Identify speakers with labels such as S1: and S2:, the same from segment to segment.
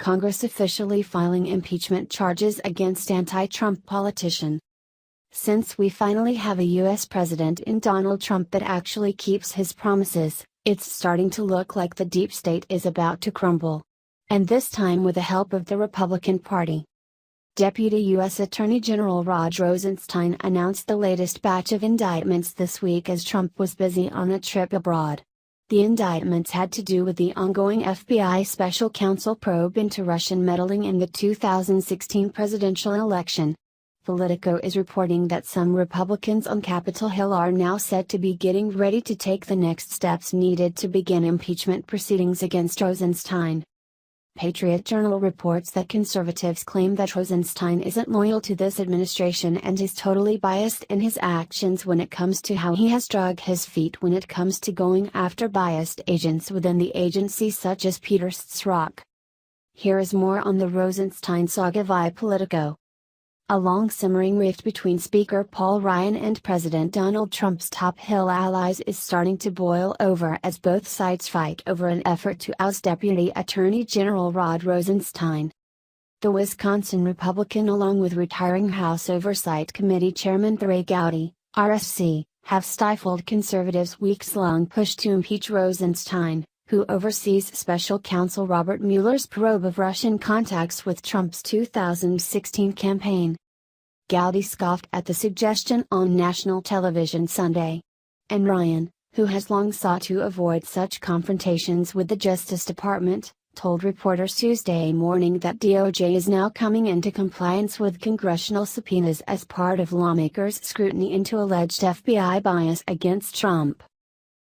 S1: Congress officially filing impeachment charges against anti-Trump politician. Since we finally have a US president in Donald Trump that actually keeps his promises, it's starting to look like the deep state is about to crumble. And this time with the help of the Republican Party. Deputy U.S. Attorney General Rod Rosenstein announced the latest batch of indictments this week as Trump was busy on a trip abroad. The indictments had to do with the ongoing FBI special counsel probe into Russian meddling in the 2016 presidential election. Politico is reporting that some Republicans on Capitol Hill are now said to be getting ready to take the next steps needed to begin impeachment proceedings against Rosenstein. Patriot Journal reports that conservatives claim that Rosenstein isn't loyal to this administration and is totally biased in his actions when it comes to how he has dragged his feet when it comes to going after biased agents within the agency such as Peter Strzok. Here is more on the Rosenstein saga via Politico. A long simmering rift between Speaker Paul Ryan and President Donald Trump's top Hill allies is starting to boil over as both sides fight over an effort to oust Deputy Attorney General Rod Rosenstein. The Wisconsin Republican along with retiring House Oversight Committee Chairman Ray Gowdy, RSC, have stifled conservatives' weeks-long push to impeach Rosenstein, who oversees Special Counsel Robert Mueller's probe of Russian contacts with Trump's 2016 campaign. Gowdy scoffed at the suggestion on national television Sunday. And Ryan, who has long sought to avoid such confrontations with the Justice Department, told reporters Tuesday morning that DOJ is now coming into compliance with congressional subpoenas as part of lawmakers' scrutiny into alleged FBI bias against Trump.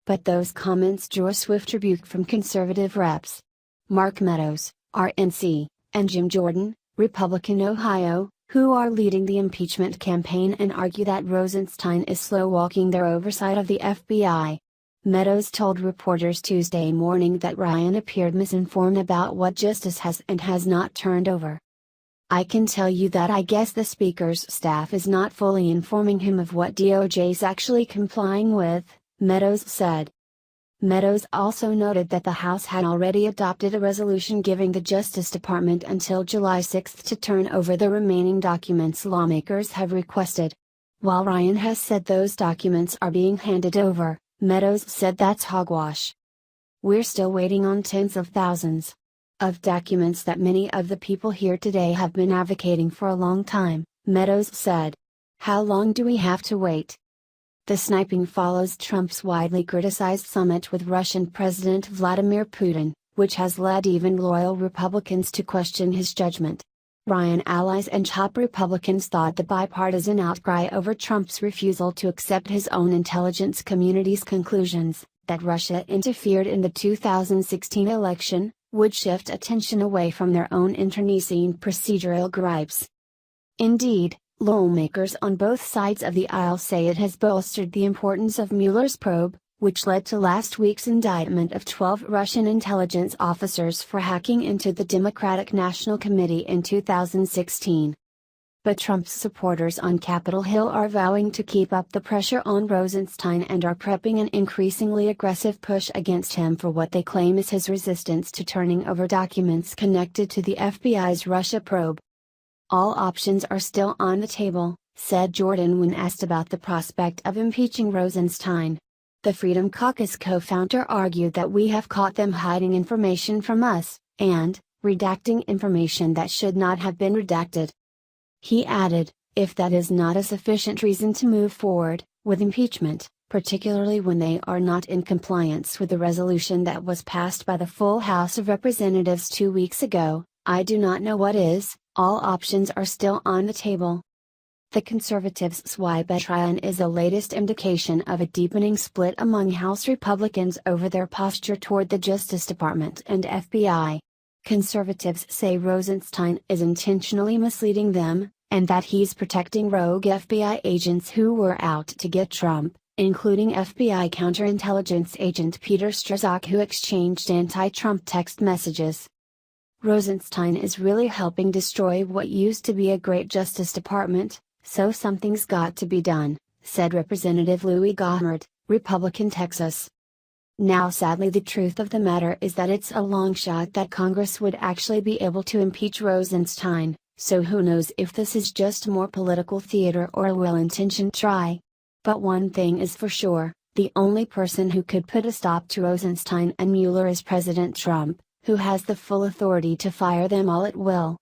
S1: But those comments drew a swift rebuke from conservative reps. Mark Meadows, RNC, and Jim Jordan, Republican Ohio, who are leading the impeachment campaign and argue that Rosenstein is slow-walking their oversight of the FBI. Meadows told reporters Tuesday morning that Ryan appeared misinformed about what justice has and has not turned over. "I can tell you that I guess the Speaker's staff is not fully informing him of what DOJ's actually complying with," Meadows said. Meadows also noted that the House had already adopted a resolution giving the Justice Department until July 6 to turn over the remaining documents lawmakers have requested. While Ryan has said those documents are being handed over, Meadows said that's hogwash. "We're still waiting on tens of thousands of documents that many of the people here today have been advocating for a long time," Meadows said. "How long do we have to wait?" The sniping follows Trump's widely criticized summit with Russian President Vladimir Putin, which has led even loyal Republicans to question his judgment. Ryan allies and top Republicans thought the bipartisan outcry over Trump's refusal to accept his own intelligence community's conclusions, that Russia interfered in the 2016 election, would shift attention away from their own internecine procedural gripes. Indeed, lawmakers on both sides of the aisle say it has bolstered the importance of Mueller's probe, which led to last week's indictment of 12 Russian intelligence officers for hacking into the Democratic National Committee in 2016. But Trump's supporters on Capitol Hill are vowing to keep up the pressure on Rosenstein and are prepping an increasingly aggressive push against him for what they claim is his resistance to turning over documents connected to the FBI's Russia probe. "All options are still on the table," said Jordan when asked about the prospect of impeaching Rosenstein. The Freedom Caucus co-founder argued that we have caught them hiding information from us, and redacting information that should not have been redacted. He added, "If that is not a sufficient reason to move forward with impeachment, particularly when they are not in compliance with the resolution that was passed by the full House of Representatives 2 weeks ago, I do not know what is. All options are still on the table." The conservatives' swipe at Ryan is the latest indication of a deepening split among House Republicans over their posture toward the Justice Department and FBI. Conservatives say Rosenstein is intentionally misleading them, and that he's protecting rogue FBI agents who were out to get Trump, including FBI counterintelligence agent Peter Strzok, who exchanged anti-Trump text messages. "Rosenstein is really helping destroy what used to be a great Justice Department, so something's got to be done," said Representative Louis Gohmert, Republican Texas. Now sadly the truth of the matter is that it's a long shot that Congress would actually be able to impeach Rosenstein, so who knows if this is just more political theater or a well-intentioned try. But one thing is for sure, the only person who could put a stop to Rosenstein and Mueller is President Trump, who has the full authority to fire them all at will.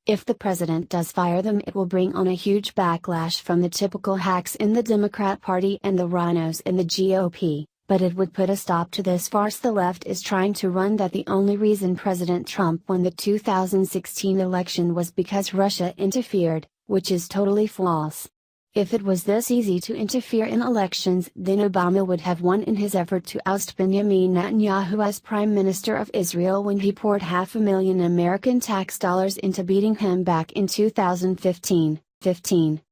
S1: If the president does fire them, it will bring on a huge backlash from the typical hacks in the Democrat Party and the rhinos in the GOP. But it would put a stop to this farce the left is trying to run, that the only reason President Trump won the 2016 election was because Russia interfered, which is totally false. If it was this easy to interfere in elections, then Obama would have won in his effort to oust Benjamin Netanyahu as Prime Minister of Israel when he poured $500,000 American tax dollars into beating him back in 2015.